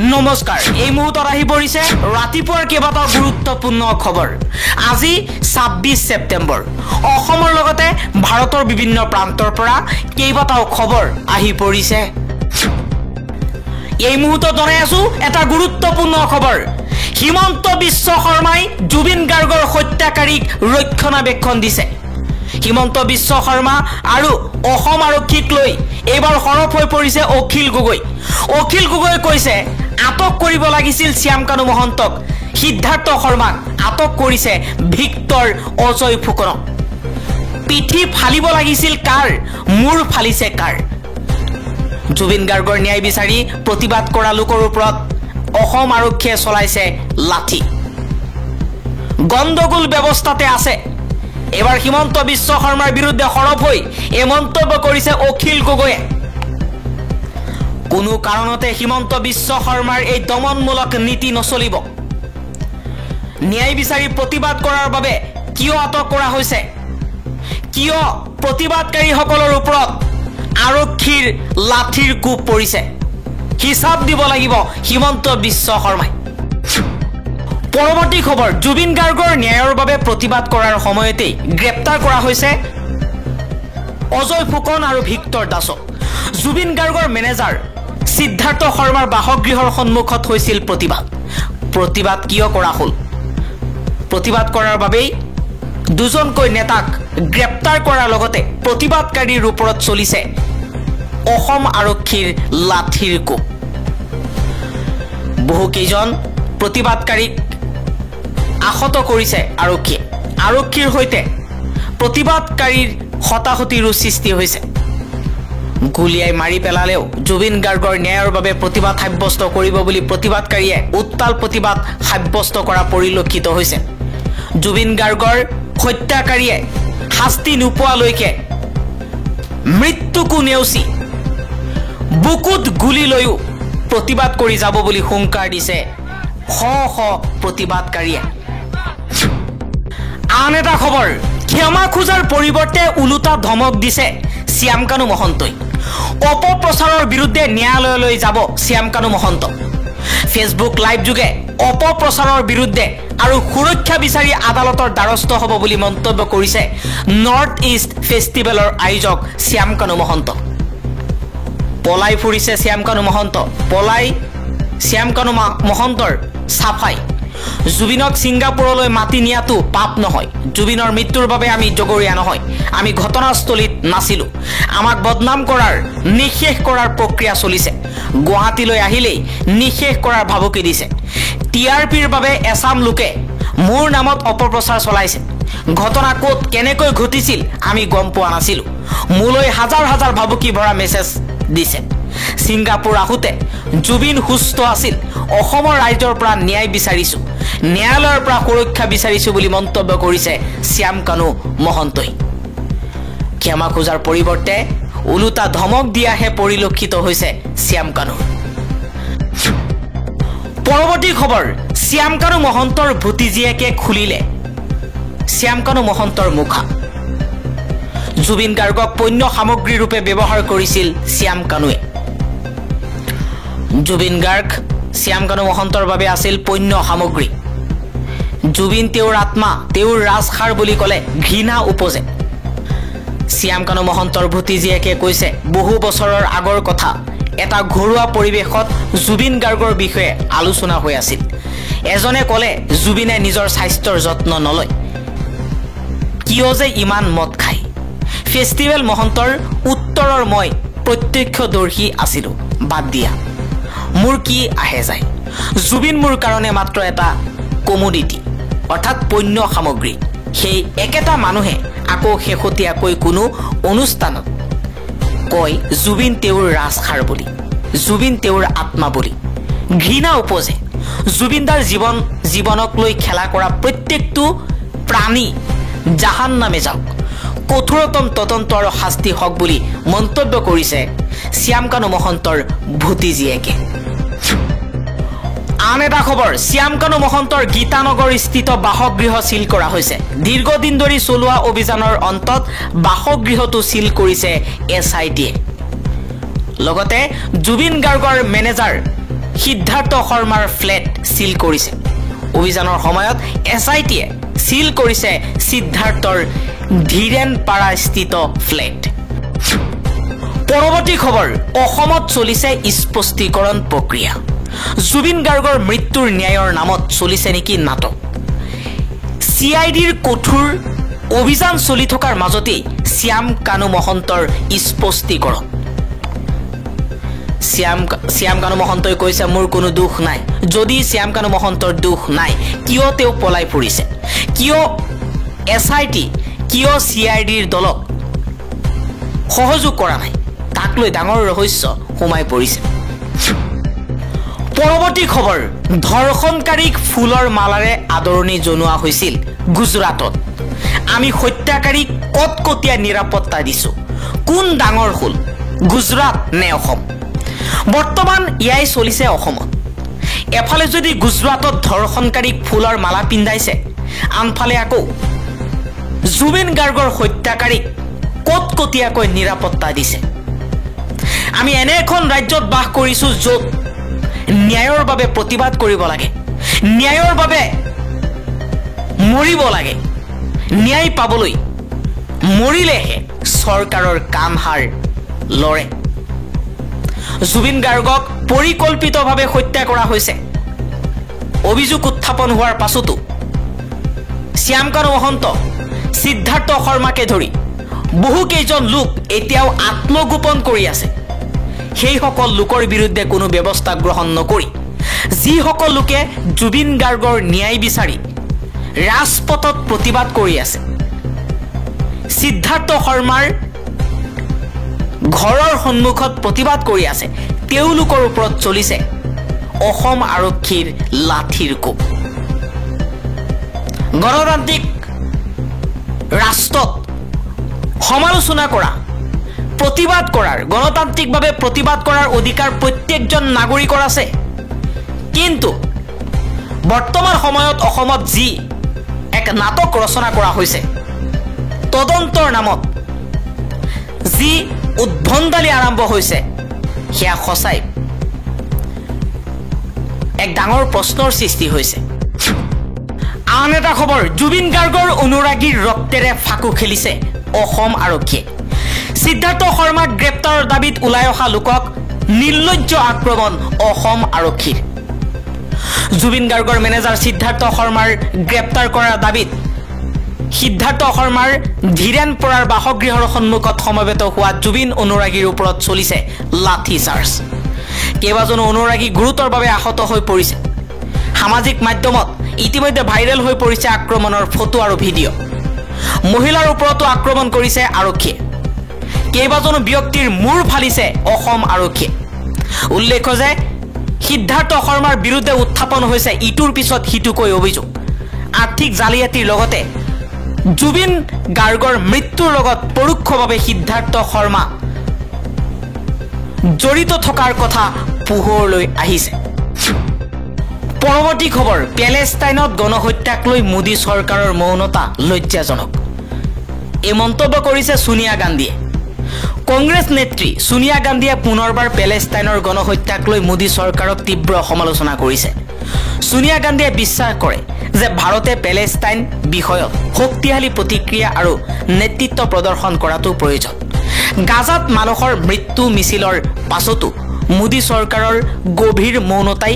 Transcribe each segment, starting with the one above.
নমস্কাৰ এই মুহূৰ্তত আহি পৰিছে ৰাতিপুৱাৰ কেইবাটাও গুৰুত্বপূৰ্ণ খবৰ আজি 26 ছেপ্টেম্বৰ অসমৰ লগতে ভাৰতৰ বিভিন্ন প্ৰান্তৰ পৰা কেইবাটাও খবৰ আহি পৰিছে এই মুহূৰ্তত জনাই আছো এটা গুৰুত্বপূৰ্ণ খবৰ হিমন্ত বিশ্ব শৰ্মাই জুবিন গাৰ্গৰ হত্যাকাৰীক ৰক্ষণাবেক্ষণ দিছে হিমন্ত বিশ্ব শৰ্মা আৰু অসম আৰক্ষীক লৈ এবাৰ হৰফ হৈ পৰিছে অখিল গগৈ কৈছে আটক কৰিব লাগিছিল শ্যামকানু মহন্তক সিদ্ধাৰ্থ শৰ্মাক আটক কৰিছে ভিক্টৰ অজয় ফুকনক পিঠি ফালিব লাগিছিল কাৰ মূৰ ফালিছে কাৰ জুবিন গাৰ্গৰ ন্যায় বিচাৰি প্ৰতিবাদ কৰা লোকৰ ওপৰত অসম আৰক্ষীয়ে চলাইছে লাঠি গণ্ডগোল ব্যৱস্থাতে আছে এবাৰ হিমন্ত বিশ্ব শৰ্মাৰ বিৰুদ্ধে হৰফ হৈ এই মন্তব্য কৰিছে অখিল গগৈয়ে কোনো কাৰণতে হিমন্ত বিশ্ব শৰ্মাৰ এই দমনমূলক নীতি নচলিব ন্যায় বিচাৰি প্ৰতিবাদ কৰাৰ বাবে কিয় আটক কৰা হৈছে কিয় প্ৰতিবাদকাৰীসকলৰ ওপৰত আৰক্ষীৰ লাঠিৰ কোব পৰিছে হিচাপ দিব লাগিব হিমন্ত বিশ্ব শৰ্মাই পৰৱৰ্তী খবৰ জুবিন গাৰ্গৰ ন্যায়ৰ বাবে প্ৰতিবাদ কৰাৰ সময়তে গ্ৰেপ্তাৰ কৰা হৈছে অজয় ফুকন আৰু ভিক্টৰ দাসক জুবিন গাৰ্গৰ মেনেজাৰ সিদ্ধাৰ্থ শৰ্মাৰ বাসগৃহৰ সন্মুখত হৈছিল প্ৰতিবাদ কিয় কৰা হ'ল প্ৰতিবাদ কৰাৰ বাবে দুজনকৈ নেতাক গ্ৰেপ্তাৰ কৰাৰ লগতে প্ৰতিবাদকাৰীৰ ওপৰত চলিছে অসম আৰক্ষীৰ লাঠিৰ কোব বহু কেইজন প্ৰতিবাদকাৰীক আহত কৰিছে আৰক্ষীৰ সৈতে প্ৰতিবাদকাৰীৰ হতাহতিৰো সৃষ্টি হৈছে গুলিয়াই মাৰি পেলালেও জুবিন গাৰ্গৰ ন্যায়ৰ বাবে প্ৰতিবাদ সাব্যস্ত কৰিব বুলি প্ৰতিবাদকাৰীয়ে উত্তাল প্ৰতিবাদ সাব্যস্ত কৰা পৰিলক্ষিত হৈছে জুবিন গাৰ্গৰ হত্যাকাৰীয়ে শাস্তি নোপোৱালৈকে মৃত্যুকো নেওচি বুকুত গুলি লৈও প্ৰতিবাদ কৰি যাব বুলি হুংকাৰ দিছে শ প্ৰতিবাদকাৰীয়ে আন এটা খবৰ ক্ষমা খোজাৰ পৰিৱৰ্তে উলুটা ধমক দিছে শ্যামকানু মহন্তই অপপ্ৰচাৰৰ বিৰুদ্ধে ন্যায়ালয়লৈ যাব শ্যামকানু মহন্ত ফেচবুক লাইভ যোগে অপপ্ৰচাৰৰ বিৰুদ্ধে আৰু সুৰক্ষা বিচাৰি আদালতৰ দ্বাৰস্থ হ'ব বুলি মন্তব্য কৰিছে নৰ্থ ইষ্ট ফেষ্টিভেলৰ আয়োজক শ্যামকানু মহন্ত পলাই ফুৰিছে শ্যামকানু মহন্তৰ সাফাই জুবিনক ছিংগাপুৰলৈ মাতি নিয়াটো পাপ নহয় জুবিনৰ মৃত্যুৰ বাবে আমি জগৰীয়া নহয় আমি ঘটনাস্থলীত নাছিলো আমাক বদনাম কৰাৰ নিশেষ কৰাৰ প্ৰক্ৰিয়া চলিছে গুৱাহাটীলৈ আহিলেই নিশেষ কৰাৰ ভাবুকি দিছে টিআৰপিৰ বাবে এছাম লোকে মোৰ নামত অপপ্ৰচাৰ চলাইছে ঘটনা ক'ত কেনেকৈ ঘটিছিল আমি গম পোৱা নাছিলো মোলৈ হাজাৰ হাজাৰ ভাবুকি ভৰা মেছেজ দিছে ছিংগাপুৰ আহোঁতে জুবিন সুস্থ আছিল অসমৰ ৰাইজৰ পৰা ন্যায় বিচাৰিছো ন্যায়ালয়ৰ পৰা সুৰক্ষা বিচাৰিছো বুলি মন্তব্য কৰিছে শ্যামকানু মহন্তই ক্ষমা খোজাৰ পৰিৱৰ্তে উলুটা ধমক দিয়াহে পৰিলক্ষিত হৈছে শ্যামকানু পৰৱৰ্তী খবৰ শ্যামকানু মহন্তৰ ভতিজীয়েকে খুলিলে শ্যামকানু মহন্তৰ মুখা জুবিন গাৰ্গক পণ্য সামগ্ৰী ৰূপে ব্যৱহাৰ কৰিছিল শ্যামকানুৱে জুবিন গাৰ্গ শ্যামকানু মহন্তৰ বাবে আছিল পণ্য সামগ্ৰী জুবিন তেওঁৰ আত্মা তেওঁৰ ৰাজসাৰ বুলি ক'লে ঘৃণা উপজে শ্যামকানু মহন্তৰ ভতিজীয়েকে কৈছে বহু বছৰৰ আগৰ কথা এটা ঘৰুৱা পৰিৱেশত জুবিন গাৰ্গৰ বিষয়ে আলোচনা হৈ আছিল এজনে ক'লে জুবিনে নিজৰ স্বাস্থ্যৰ যত্ন নলয় কিয় যে ইমান মদ খায় ফেষ্টিভেল মহন্তৰ উত্তৰৰ মই প্ৰত্যক্ষদৰ্শী আছিলোঁ বাদ দিয়া মোৰ কি আহে যায় জুবিন মোৰ কাৰণে মাত্ৰ এটা কমোডিটি অৰ্থাৎ পণ্য সামগ্ৰী সেই একেটা মানুহে আকৌ শেহতীয়াকৈ কোনো অনুষ্ঠানত কয় জুবিন তেওঁৰ ৰাজসাৰ বুলি জুবিন তেওঁৰ আত্মা বুলি ঘৃণা উপজে জুবিনদাৰ জীৱনক লৈ খেলা কৰা প্ৰত্যেকটো প্ৰাণী জাহান্নামে যাওক কঠোৰতম তদন্ত আৰু শাস্তি হওক বুলি মন্তব্য কৰিছে শ্যামকানু মহন্তৰ ভতিজীয়েকে আন এটা খবৰ শ্যামকানু মহন্তৰ গীতানগৰ স্থিত বাসগৃহ সিল কৰা হৈছে দীৰ্ঘদিন ধৰি চলোৱা অভিযানৰ অন্তত বাসগৃহটো সিল কৰিছে এছআইটিয়ে লগতে জুবিন গাৰ্গৰ মেনেজাৰ সিদ্ধাৰ্থ শৰ্মাৰ ফ্লেট সিল কৰিছে। অভিযানৰ সময়ত SITয়ে সিল কৰিছে সিদ্ধাৰ্থৰ ধীৰেনপাৰাস্থিত ফ্লেট। পৰৱৰ্তী খবৰ, অসমত চলিছে স্পষ্টীকৰণ প্ৰক্ৰিয়া। জুবিন গাৰ্গৰ মৃত্যুৰ ন্যায়ৰ নামত চলিছে নেকি নাটক? CIDৰ কঠোৰ অভিযান চলি থকাৰ মাজতেই শ্যাম কানু মহন্তৰ স্পষ্টীকৰণ। শ্যাম কানু মহন্তই কৈছে, মোৰ কোনো দুখ নাই। যদি শ্যাম কানু মহন্তৰ দুখ নাই, কিয় তেওঁ পলাই ফুৰিছে? কিয় SIT, কিয় CIDৰ দলক সহযোগ কৰা নাই? তাক লৈ ডাঙৰ ৰহস্য সোমাই পৰিছে। পৰৱৰ্তী খবৰ, ধৰ্ষণকাৰীক ফুলৰ মালাৰে আদৰণি জনোৱা হৈছিল গুজৰাটত। আমি হত্যাকাৰীক কটকটীয়া নিৰাপত্তা দিছো। কোন ডাঙৰ হ'ল, গুজৰাট নে অসম? বৰ্তমান ইয়াই চলিছে অসমত। এফালে যদি গুজৰাটত ধৰ্ষণকাৰীক ফুলৰ মালা পিন্ধাইছে, আনফালে আকৌ জুবিন গাৰ্গৰ হত্যাকাৰীক কটকটীয়াকৈ নিৰাপত্তা দিছে। আমি এনে এখন ৰাজ্যত বাস কৰিছো য'ত ন্যায়ৰ বাবে প্ৰতিবাদ কৰিব লাগে, ন্যায়ৰ বাবে মৰিব লাগে। ন্যায় পাবলৈ মৰিলেহে চৰকাৰৰ কাম হাৰ লৰে। জুবিন গাৰ্গক পৰিকল্পিতভাৱে হত্যা কৰা হৈছে। অভিযোগ উত্থাপন হোৱাৰ পাছতো শ্যাম কানু মহন্ত, সিদ্ধাৰ্থ শৰ্মাকে ধৰি বহুকেইজন লোক এতিয়াও আত্মগোপন কৰি আছে। সেইসকল লোকৰ বিৰুদ্ধে কোনো ব্যৱস্থা গ্ৰহণ নকৰি যিসকল লোকে জুবিন গাৰ্গৰ ন্যায় বিচাৰি ৰাজপথত প্ৰতিবাদ কৰি আছে, সিদ্ধাৰ্থ শৰ্মাৰ ঘৰৰ সন্মুখত প্ৰতিবাদ কৰি আছে, তেওঁলোকৰ ওপৰত চলিছে অসম আৰক্ষীৰ লাঠিৰ কোব। গণতান্ত্ৰিক ৰাষ্ট্ৰত সমালোচনা কৰা, প্ৰতিবাদ কৰাৰ, গণতান্ত্ৰিকভাৱে প্ৰতিবাদ কৰাৰ অধিকাৰ প্ৰত্যেকজন নাগৰিকৰ আছে। কিন্তু বৰ্তমান সময়ত অসমত যি এক নাটক ৰচনা কৰা হৈছে, তদন্তৰ নামত যি উদ্ভণ্ডালি আৰম্ভ হৈছে, সেয়া সঁচাই এক ডাঙৰ প্ৰশ্নৰ সৃষ্টি হৈছে। আন এটা খবৰ, জুবিন গাৰ্গৰ অনুৰাগীৰ ৰক্তেৰে ফাকু খেলিছে অসম আৰক্ষীয়ে। সিদ্ধাৰ্থ শৰ্মাক গ্ৰেপ্তাৰৰ দাবীত ওলাই অহা লোকক নিৰ্লজ্জ আক্ৰমণ অসম আৰক্ষীৰ। জুবিন গাৰ্গৰ মেনেজাৰ সিদ্ধাৰ্থ শৰ্মাৰ গ্ৰেপ্তাৰ কৰাৰ দাবীত সিদ্ধাৰ্থ শৰ্মাৰ ধীৰেনপাৰাৰ বাসগৃহৰ সন্মুখত সমবেত হোৱা জুবিন অনুৰাগীৰ ওপৰত চলিছে লাঠি চাৰ্জ। কেইবাজনো অনুৰাগী গুৰুতৰভাৱে আহত হৈ পৰিছে। সামাজিক মাধ্যমত ইতিমধ্যে ভাইৰেল হৈ পৰিছে আক্ৰমণৰ ফটো আৰু ভিডিঅ'। মহিলাৰ ওপৰতো আক্ৰমণ কৰিছে আৰক্ষীয়ে। কেইবাজনো ব্যক্তিৰ মূৰ ফালিছে অসম আৰক্ষীয়ে। উল্লেখ্য যে সিদ্ধাৰ্থ শৰ্মাৰ বিৰুদ্ধে উত্থাপন হৈছে ইটোৰ পিছত সিটোকৈ অভিযোগ। আৰ্থিক জালিয়াতিৰ লগতে জুবিন গাৰ্গৰ মৃত্যুৰ লগত পৰোক্ষভাৱে সিদ্ধাৰ্থ শৰ্মা জড়িত থকাৰ কথা পোহৰলৈ আহিছে। পৰৱৰ্তী খবৰ, পেলেষ্টাইনত গণহত্যাক লৈ মোদী চৰকাৰৰ মৌনতা লজ্জাজনক। এই মন্তব্য কৰিছে সোনিয়া গান্ধীয়ে। কংগ্ৰেছ নেত্ৰী সোনিয়া গান্ধীয়ে পুনৰবাৰ পেলেষ্টাইনৰ গণহত্যাক লৈ মোদী চৰকাৰক তীব্ৰ সমালোচনা কৰিছে। সোনিয়া গান্ধীয়ে বিশ্বাস কৰে যে ভাৰতে পেলেষ্টাইন বিষয়ত শক্তিশালী প্ৰতিক্ৰিয়া আৰু নেতৃত্ব প্ৰদৰ্শন কৰাটো প্ৰয়োজন। গাজাত মানুহৰ মৃত্যু মিছিলৰ পাছতো মোদী চৰকাৰৰ গভীৰ মৌনতাই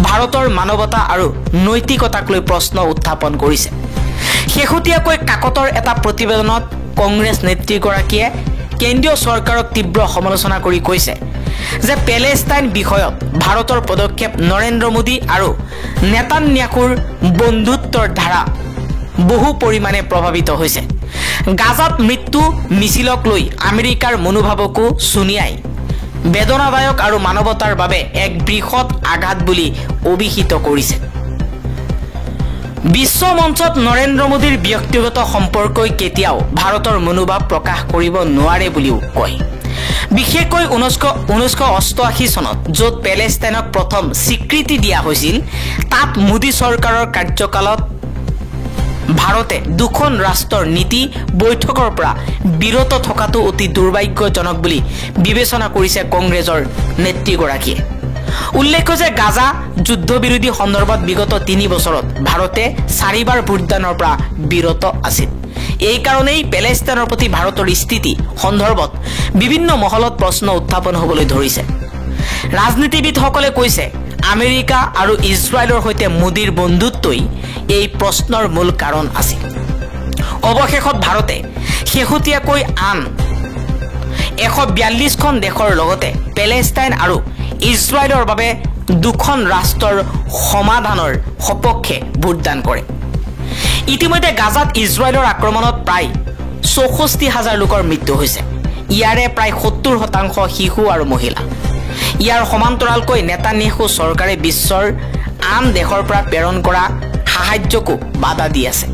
ভাৰতৰ মানৱতা আৰু নৈতিকতাক লৈ প্ৰশ্ন উত্থাপন কৰিছে। শেহতীয়াকৈ কাকতৰ এটা প্ৰতিবেদনত কংগ্ৰেছ নেত্ৰীগৰাকীয়ে কেন্দ্ৰীয় চৰকাৰক তীব্ৰ সমালোচনা কৰি কৈছে যে পেলেষ্টাইন বিষয়ত ভাৰতৰ পদক্ষেপ নৰেন্দ্ৰ মোদী আৰু নেতান্যাহুৰ বন্ধুত্বৰ ধাৰা বহু পৰিমাণে প্ৰভাৱিত হৈছে। গাজাত মৃত্যু মিছিলক লৈ আমেৰিকাৰ মনোভাৱকো সোনিয়াই বেদনাদায়ক আৰু মানৱতাৰ বাবে এক বৃহৎ আঘাত বুলি অভিহিত কৰিছে। বিশ্ব মঞ্চত নৰেন্দ্ৰ মোদীৰ ব্যক্তিগত সম্পৰ্কই কেতিয়াও ভাৰতৰ মনোভাৱ প্ৰকাশ কৰিব নোৱাৰে বুলিও কয়। বিশেষকৈ 1988 চনত য'ত পেলেষ্টাইনক প্ৰথম স্বীকৃতি দিয়া হৈছিল, তাত মোদী চৰকাৰৰ কাৰ্যকালত ভাৰতে দুখন ৰাষ্ট্ৰৰ নীতি বৈঠকৰ পৰা বিৰত থকাটো অতি দুৰ্ভাগ্যজনক বুলি বিবেচনা কৰিছে কংগ্ৰেছৰ নেত্ৰীগৰাকীয়ে। উল্লেখ্য যে গাজা যুদ্ধবিৰোধী সন্দৰ্ভত বিগত 3 বছৰত ভাৰতে 4বাৰ ভোটদানৰ পৰা বিৰত আছিল। এই কাৰণেই পেলেষ্টাইনৰ প্ৰতি ভাৰতৰ স্থিতি সন্দৰ্ভত বিভিন্ন মহলত প্ৰশ্ন উত্থাপন হ'বলৈ ধৰিছে। ৰাজনীতিবিদসকলে কৈছে আমেৰিকা আৰু ইজৰাইলৰ সৈতে মোদীৰ বন্ধুত্বই এই প্ৰশ্নৰ মূল কাৰণ আছিল। অৱশেষত ভাৰতে শেহতীয়াকৈ আন 142খন দেশৰ লগতে পেলেষ্টাইন আৰু ইজৰাইলৰ বাবে 2খন ৰাষ্ট্ৰৰ সমাধানৰ সপক্ষে ভোটদান কৰে। ইতিমধ্যে গাজাত ইজৰাইলৰ আক্ৰমণত প্ৰায় 64,000 লোকৰ মৃত্যু হৈছে। ইয়াৰে প্ৰায় 70% শিশু আৰু মহিলা। ইয়াৰ সমান্তৰালকৈ নেতান্যাহু চৰকাৰে বিশ্বৰ আন দেশৰ পৰা প্ৰেৰণ কৰা সাহায্যকো বাধা দি আছে।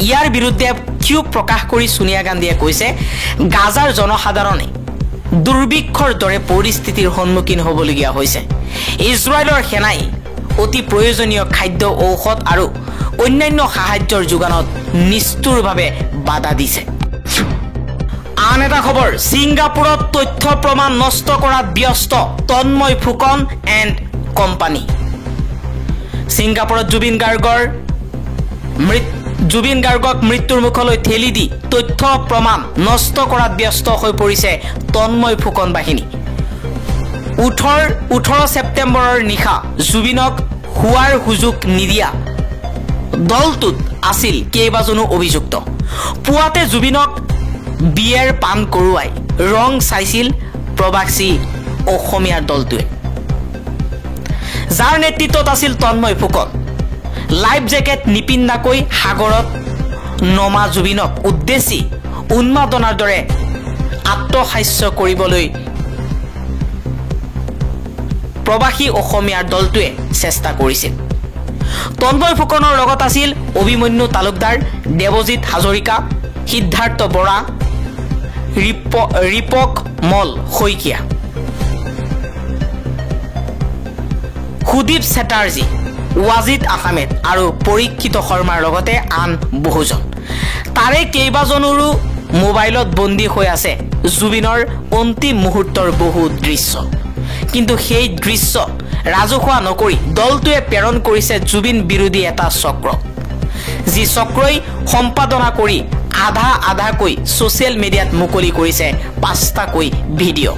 ইয়াৰ বিৰুদ্ধে ক্ষোভ প্ৰকাশ কৰি সোনিয়া গান্ধীয়ে কৈছে গাজাৰ জনসাধাৰণে দুৰ্ভিক্ষৰ দৰে পৰিস্থিতিৰ সন্মুখীন হ'বলগীয়া হৈছে। ইজৰাইলৰ সেনাই অতি প্ৰয়োজনীয় খাদ্য, ঔষধ আৰু অন্যান্য সাহায্যৰ যোগানত নিষ্ঠুৰভাৱে বাধা দিছে। আন এটা খবৰ, ছিংগাপুৰত তথ্য প্ৰমাণ নষ্ট কৰাত ব্যস্ত তন্ময় ফুকন এণ্ড কোম্পানী। ছিংগাপুৰত জুবিন গাৰ্গক মৃত্যুৰ মুখলৈ ঠেলি দি তথ্য প্ৰমাণ নষ্ট কৰাত ব্যস্ত হৈ পৰিছে তন্ময় ফুকন বাহিনী। 18 ছেপ্টেম্বৰৰ নিশা জুবিনক শোৱাৰ সুযোগ নিদিয়া দলটোত আছিল কেইবাজনো অভিযুক্ত। পুৱাতে জুবিনক বিয়েৰ পান কৰোৱাই ৰং চাইছিল প্ৰবাসী অসমীয়াৰ দলটোৱে, যাৰ নেতৃত্বত আছিল তন্ময় ফুকন। লাইফ জেকেট নিপিন্ধাকৈ সাগৰত নমা জুবিনক উদ্দেশ্যি উন্মাদনাৰ দৰে আত্মহাস্য কৰিবলৈ প্ৰবাসী অসমীয়াৰ দলটোৱে চেষ্টা কৰিছিল। তন্ময় ফুকনৰ লগত আছিল অভিমন্যু তালুকদাৰ, দেৱজিৎ হাজৰিকা, সিদ্ধাৰ্থ বৰা, ৰিপক মল শইকীয়া, সুদীপ চেটাৰ্জী, ৱাজিদ আহমেদ আৰু পৰীক্ষিত শৰ্মাৰ লগতে আন বহুজন। তাৰে কেইবাজনৰো মোবাইলত বন্দী হৈ আছে জুবিনৰ অন্তিম মুহূৰ্তৰ বহু দৃশ্য। কিন্তু সেই দৃশ্য ৰাজহুৱা নকৰি দলটোৱে প্ৰেৰণ কৰিছে জুবিন বিৰোধী এটা চক্ৰ, যি চক্ৰই সম্পাদনা কৰি আধাকৈ ছ'চিয়েল মিডিয়াত মুকলি কৰিছে 5টাকৈ ভিডিঅ'।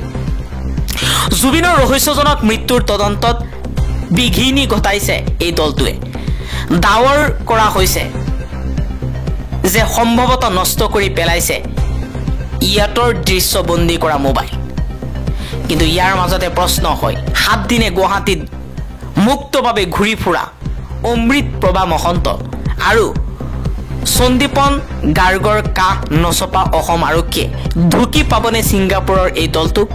জুবিনৰ ৰহস্যজনক মৃত্যুৰ তদন্তত বিঘিনি ঘটাইছে এই দলটোৱে। দাৱৰ কৰা হৈছে যে সম্ভৱতঃ নষ্ট কৰি পেলাইছে ইয়াতৰ দৃশ্যবন্দী কৰা মোবাইল। কিন্তু ইয়াৰ মাজতে প্ৰশ্ন হয়, 7 দিনে গুৱাহাটীত মুক্তভাৱে ঘূৰি ফুৰা অমৃত প্ৰভা মহন্ত আৰু সন্দীপন গাৰ্গৰ কাষ নচপা অসম আৰক্ষীয়ে ঢুকি পাবনে ছিংগাপুৰৰ এই দলটোক?